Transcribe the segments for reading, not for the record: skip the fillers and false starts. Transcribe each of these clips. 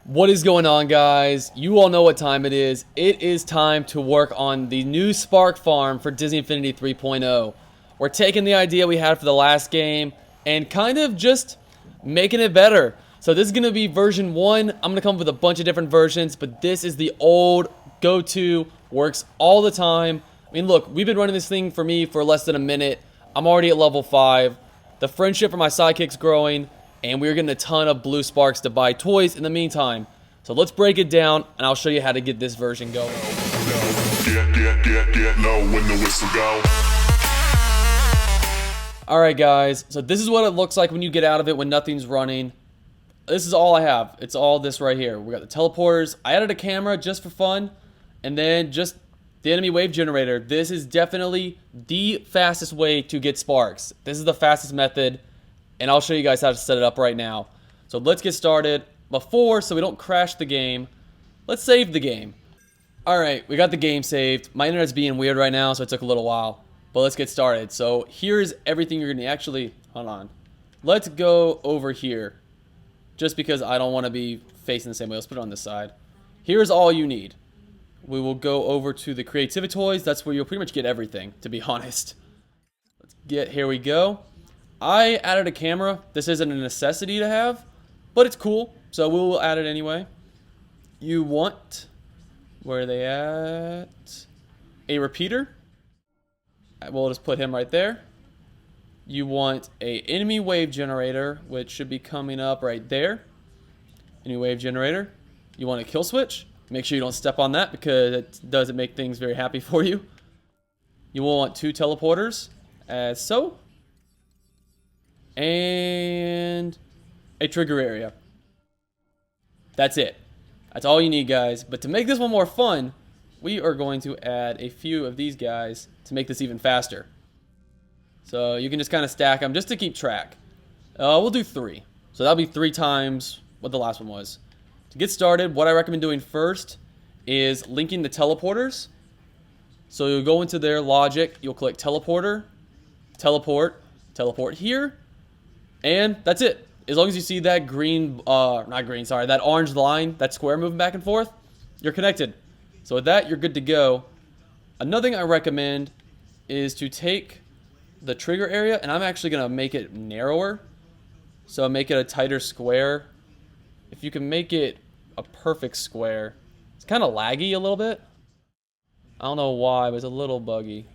What is going on, guys? You all know what time it is. It is time to work on the new Spark Farm for Disney Infinity 3.0. We're taking the idea we had for the last game and kind of just making it better. So this is going to be version 1. I'm going to come up with a bunch of different versions, but this is the old go-to, works all the time. I mean, look, we've been running this thing for me for less than a minute. I'm already at level 5. The friendship for my sidekick's growing. And we're getting a ton of blue sparks to buy toys in the meantime. So let's break it down, and I'll show you how to get this version going. Get low when the whistle go. Alright guys, so this is what it looks like when you get out of it when nothing's running. This is all I have. It's all this right here. We got the teleporters. I added a camera just for fun. And then just the enemy wave generator. This is definitely the fastest way to get sparks. This is the fastest method. And I'll show you guys how to set it up right now. So let's get started. Before, so we don't crash the game, let's save the game. Alright, we got the game saved. My internet's being weird right now, so it took a little while. But let's get started. So here's everything you're going to actually... Hold on. Let's go over here. Just because I don't want to be facing the same way. Let's put it on this side. Here's all you need. We will go over to the creativity toys. That's where you'll pretty much get everything, to be honest. Let's get... Here we go. I added a camera. This isn't a necessity to have, but it's cool, so we'll add it anyway. You want, where are they at? A repeater. We'll just put him right there. You want a enemy wave generator, which should be coming up right there. Enemy wave generator. You want a kill switch. Make sure you don't step on that because it doesn't make things very happy for you. You will want 2 teleporters, as so. And a trigger area. That's it. That's all you need, guys. But to make this one more fun, we are going to add a few of these guys to make this even faster. So you can just kind of stack them just to keep track. We'll do 3. So that'll be 3 times what the last one was. To get started, what I recommend doing first is linking the teleporters. So you'll go into their logic, you'll click teleporter, teleport, teleport here. And that's it. As long as you see that green, not green, sorry, that orange line, that square moving back and forth, you're connected. So with that, you're good to go. Another thing I recommend is to take the trigger area, and I'm actually going to make it narrower. So make it a tighter square. If you can make it a perfect square. It's kind of laggy a little bit. I don't know why, but it's a little buggy.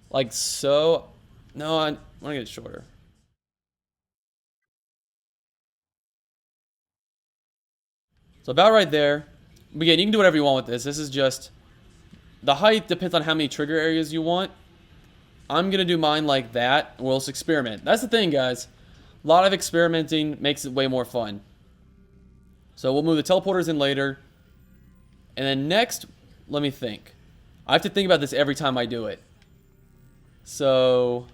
Like so. No, I want to get it shorter. So about right there. Again, you can do whatever you want with this. This is just... The height depends on how many trigger areas you want. I'm going to do mine like that. We'll just experiment. That's the thing, guys. A lot of experimenting makes it way more fun. So we'll move the teleporters in later. And then next, let me think. I have to think about this every time I do it. So...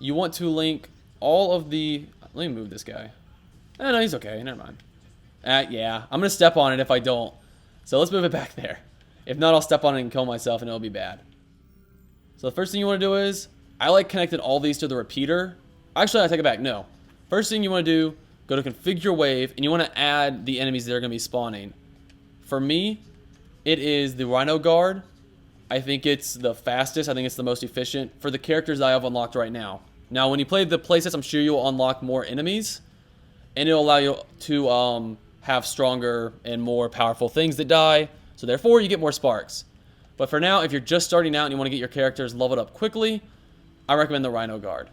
You want to link all of the... Let me move this guy. No, he's okay. Never mind. Yeah, I'm going to step on it if I don't. So let's move it back there. If not, I'll step on it and kill myself and it'll be bad. So the first thing you want to do is... I like connected all these to the repeater. Actually, I take it back. No. First thing you want to do, go to configure wave, and you want to add the enemies that are going to be spawning. For me, it is the Rhino Guard. I think it's the fastest. I think it's the most efficient for the characters I have unlocked right now. Now, when you play the playsets, I'm sure you'll unlock more enemies. And it'll allow you to have stronger and more powerful things that die. So therefore, you get more sparks. But for now, if you're just starting out and you want to get your characters leveled up quickly, I recommend the Rhino Guard.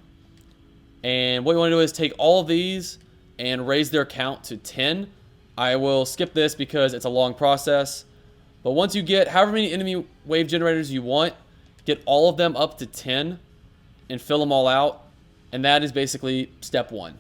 And what you want to do is take all of these and raise their count to 10. I will skip this because it's a long process. But once you get however many enemy wave generators you want, get all of them up to 10 and fill them all out. And that is basically step 1.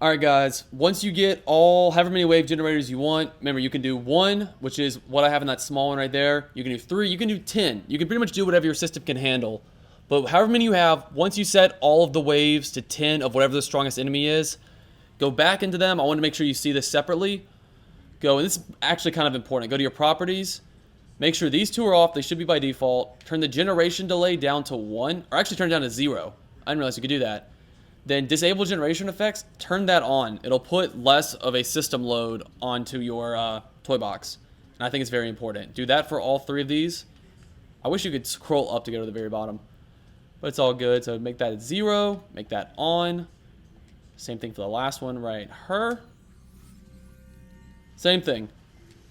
Alright guys, once you get all however many wave generators you want, remember you can do 1, which is what I have in that small one right there. You can do 3, you can do 10. You can pretty much do whatever your system can handle. But however many you have, once you set all of the waves to 10 of whatever the strongest enemy is, go back into them. I want to make sure you see this separately. Go, and this is actually kind of important. Go to your properties, Make sure these two are off. They should be by default. Turn the generation delay down to 1, or actually turn it down to 0. I didn't realize you could do that. Then disable generation effects. Turn that on. It'll put less of a system load onto your toy box. And I think it's very important. Do that for all 3 of these. I wish you could scroll up to go to the very bottom. But it's all good. So make that at 0. Make that on. Same thing for the last one right here. Same thing.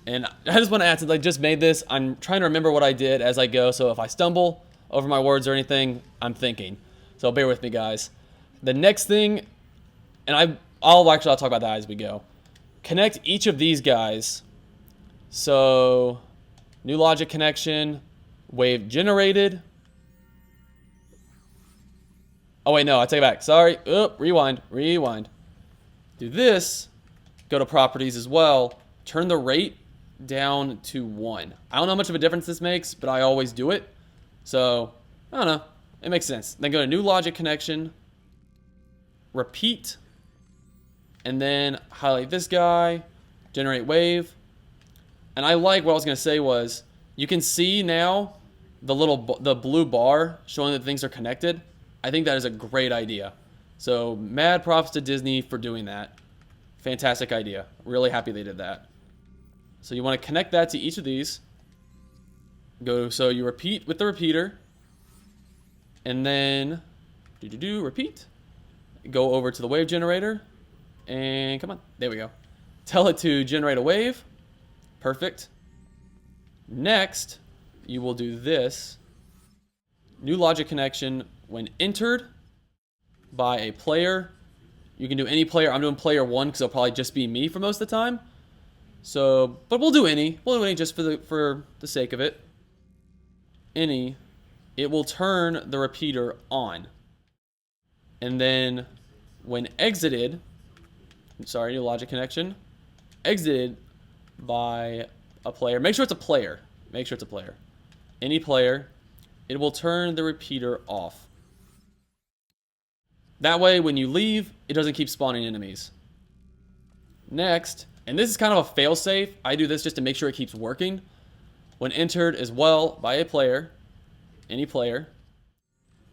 And I just want to add, since I just made this, I'm trying to remember what I did as I go. So if I stumble over my words or anything, I'm thinking. So bear with me, guys. The next thing, and I'll talk about that as we go. Connect each of these guys. So new logic connection, wave generated. Oh wait, no, I take it back. Sorry. Rewind. Do this. Go to properties as well. Turn the rate down to 1. I don't know how much of a difference this makes, but I always do it. So, I don't know. It makes sense. Then go to new logic connection. Repeat. And then highlight this guy. Generate wave. And I like what I was going to say was, you can see now the blue bar showing that things are connected. I think that is a great idea. So, mad props to Disney for doing that. Fantastic idea. Really happy they did that. So you want to connect that to each of these. So you repeat with the repeater. And then repeat. Go over to the wave generator. And come on. There we go. Tell it to generate a wave. Perfect. Next, you will do this. New logic connection when entered by a player. You can do any player. I'm doing player 1 because it'll probably just be me for most of the time. So, but we'll do any. We'll do any just for the sake of it. Any. It will turn the repeater on. And then when exited, new logic connection, exited by a player. Make sure it's a player. Any player. It will turn the repeater off. That way, when you leave, it doesn't keep spawning enemies. Next, and this is kind of a fail-safe. I do this just to make sure it keeps working. When entered as well by a player, any player,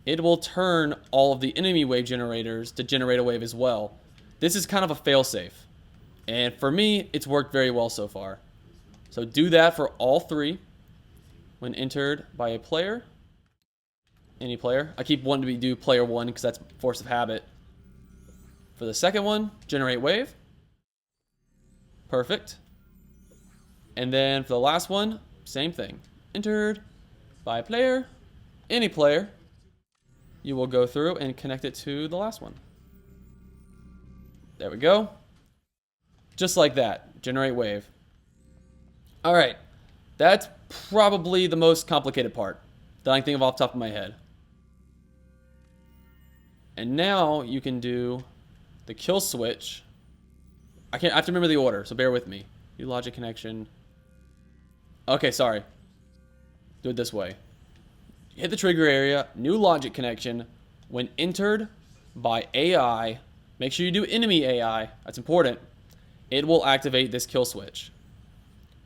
it will turn all of the enemy wave generators to generate a wave as well. This is kind of a fail-safe. And for me, it's worked very well so far. So do that for all 3. When entered by a player, any player. I keep wanting to do player 1 because that's force of habit. For the second one, generate wave. Perfect. And then for the last one, same thing. Entered by a player, any player. You will go through and connect it to the last one. There we go. Just like that. Generate wave. All right. That's probably the most complicated part that I can think of off the top of my head. And now you can do the kill switch. I have to remember the order, so bear with me. New logic connection. Okay, sorry. Do it this way. Hit the trigger area, new logic connection. When entered by AI, make sure you do enemy AI. That's important. It will activate this kill switch.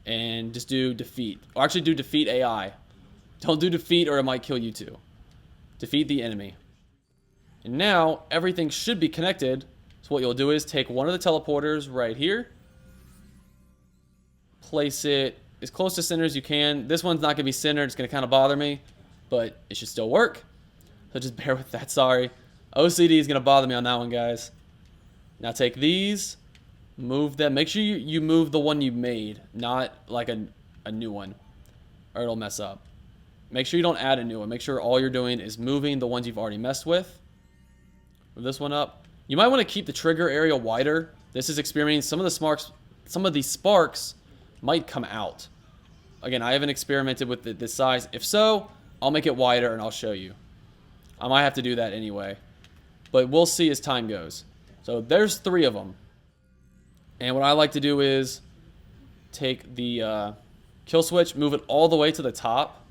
And just do defeat. Or actually do defeat AI. Don't do defeat or it might kill you too. Defeat the enemy. And now everything should be connected. So what you'll do is take one of the teleporters right here. Place it as close to center as you can. This one's not going to be centered. It's going to kind of bother me. But it should still work. So just bear with that. Sorry. OCD is going to bother me on that one, guys. Now take these. Move them. Make sure you move the one you made. Not like a new one. Or it'll mess up. Make sure you don't add a new one. Make sure all you're doing is moving the ones you've already messed with. Move this one up. You might want to keep the trigger area wider. This is experimenting. Some of these sparks might come out. Again, I haven't experimented with this size. If so, I'll make it wider and I'll show you. I might have to do that anyway. But we'll see as time goes. So there's 3 of them. And what I like to do is take the kill switch, move it all the way to the top.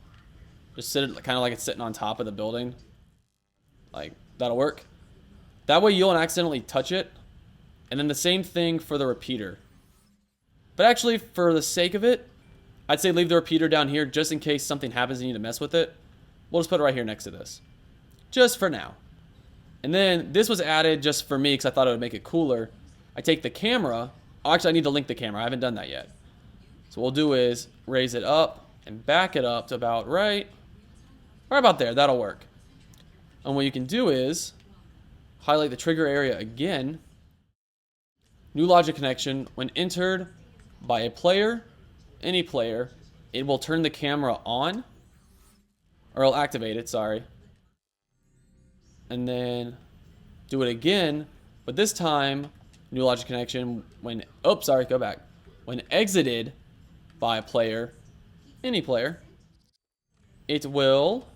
Just sit it kind of like it's sitting on top of the building. Like, that'll work. That way you don't accidentally touch it. And then the same thing for the repeater. But actually, for the sake of it, I'd say leave the repeater down here just in case something happens and you need to mess with it. We'll just put it right here next to this. Just for now. And then this was added just for me because I thought it would make it cooler. I take the camera. Oh, actually, I need to link the camera. I haven't done that yet. So what we'll do is raise it up and back it up to about right about there. That'll work. And what you can do is highlight the trigger area again. New logic connection. When entered by a player, any player, it will turn the camera on. Or it'll activate it, sorry. And then do it again. But this time, new logic connection when... Oh, sorry, go back. When exited by a player, any player, it will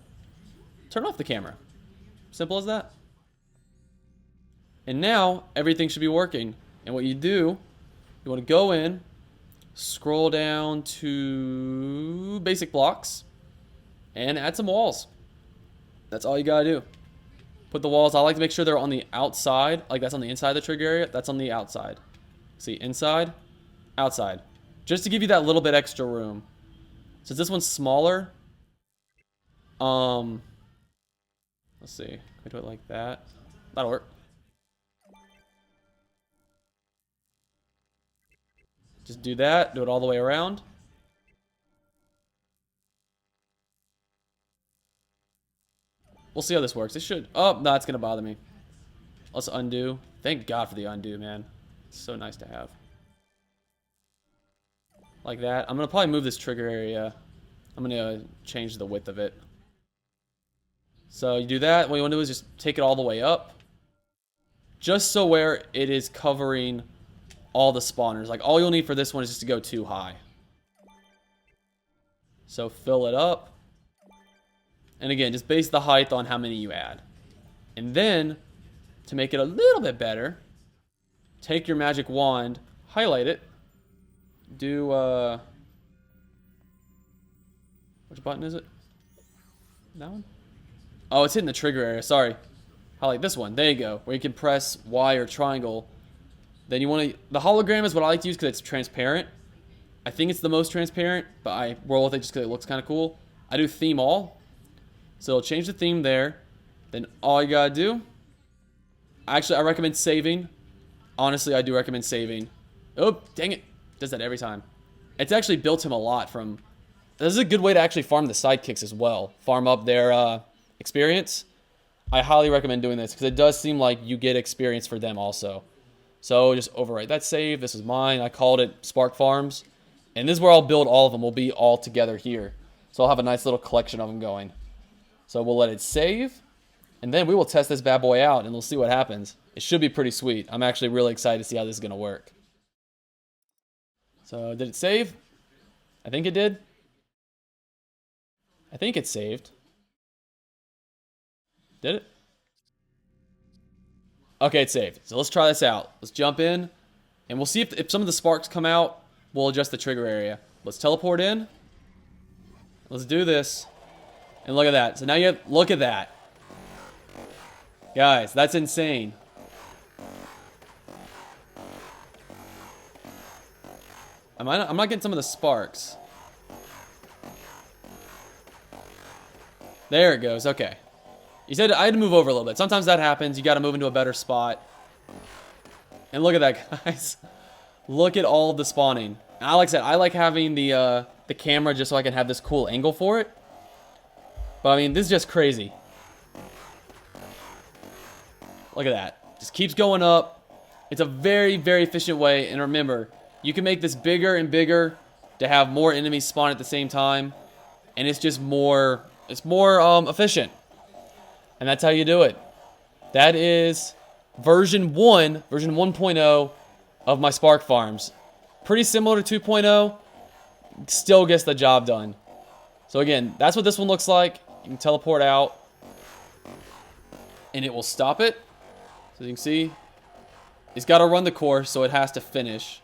turn off the camera. Simple as that. And now, everything should be working. And what you do, you want to go in, scroll down to basic blocks, and add some walls. That's all you gotta do. Put the walls, I like to make sure they're on the outside, like that's on the inside of the trigger area, that's on the outside. See, inside, outside. Just to give you that little bit extra room. Since this one's smaller, let's see, can we do it like that? That'll work. Just do that, do it all the way around. We'll see how this works. It should. Oh, no, it's going to bother me. Let's undo. Thank God for the undo, man. It's so nice to have. Like that. I'm going to probably move this trigger area. I'm going to change the width of it. So you do that. What you want to do is just take it all the way up. Just so where it is covering all the spawners. Like all you'll need for this one is just to go too high. So fill it up. And again, just base the height on how many you add. And then, to make it a little bit better, take your magic wand, highlight it, do, which button is it? That one? Oh, it's hitting the trigger area, sorry. Highlight this one, there you go, where you can press Y or triangle. Then you want to, the hologram is what I like to use because it's transparent. I think it's the most transparent, but I roll with it just because it looks kind of cool. I do theme all. So it'll change the theme there. Then all you gotta do, actually I recommend saving. Honestly, I do recommend saving. Oh, dang it. Does that every time. It's actually built him a lot from, this is a good way to actually farm the sidekicks as well. Farm up their experience. I highly recommend doing this because it does seem like you get experience for them also. So just overwrite that save. This is mine. I called it Spark Farms. And this is where I'll build all of them. Will be all together here. So I'll have a nice little collection of them going. So we'll let it save, and then we will test this bad boy out, and we'll see what happens. It should be pretty sweet. I'm actually really excited to see how this is going to work. So did it save? I think it did. I think it saved. Did it? Okay, it's saved. So let's try this out. Let's jump in, and we'll see if some of the sparks come out. We'll adjust the trigger area. Let's teleport in. Let's do this. And look at that. So now you have, look at that. Guys, that's insane. I'm not getting some of the sparks. There it goes. Okay. You said I had to move over a little bit. Sometimes that happens. You got to move into a better spot. And look at that, guys. Look at all of the spawning. And like I said, I like having the camera just so I can have this cool angle for it. But I mean, this is just crazy. Look at that. Just keeps going up. It's a very, very efficient way. And remember, you can make this bigger and bigger to have more enemies spawn at the same time. And it's just more, efficient. And that's how you do it. That is version 1.0 of my Spark Farms. Pretty similar to 2.0. Still gets the job done. So again, that's what this one looks like. You can teleport out, and it will stop it. So you can see, it's got to run the course, so it has to finish.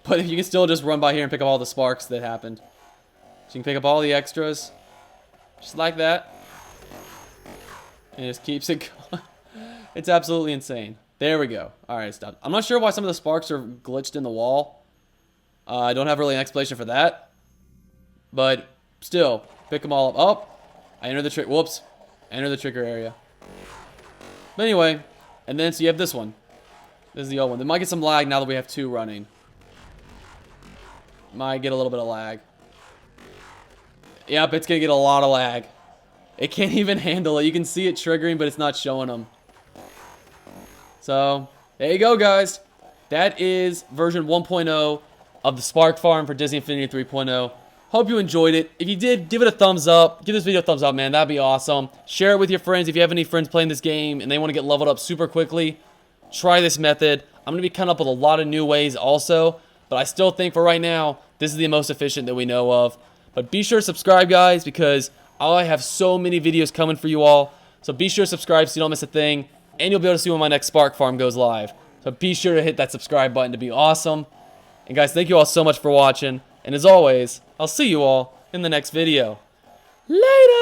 But you can still just run by here and pick up all the sparks that happened. So you can pick up all the extras, just like that. And it just keeps it going. It's absolutely insane. There we go. All right, stop. I'm not sure why some of the sparks are glitched in the wall. I don't have really an explanation for that. But still, pick them all up. Oh, I entered the trick. Whoops. Enter the trigger area. But anyway, and then so you have this one. This is the old one. They might get some lag now that we have 2 running. Might get a little bit of lag. Yep, it's going to get a lot of lag. It can't even handle it. You can see it triggering, but it's not showing them. So, there you go, guys. That is version 1.0 of the Spark Farm for Disney Infinity 3.0. Hope you enjoyed it. If you did, give it a thumbs up. Give this video a thumbs up, man. That'd be awesome. Share it with your friends. If you have any friends playing this game and they want to get leveled up super quickly, try this method. I'm going to be coming up with a lot of new ways also, but I still think for right now, this is the most efficient that we know of. But be sure to subscribe, guys, because I have so many videos coming for you all. So be sure to subscribe so you don't miss a thing, and you'll be able to see when my next Spark Farm goes live. So be sure to hit that subscribe button to be awesome. And guys, thank you all so much for watching. And as always, I'll see you all in the next video. Later!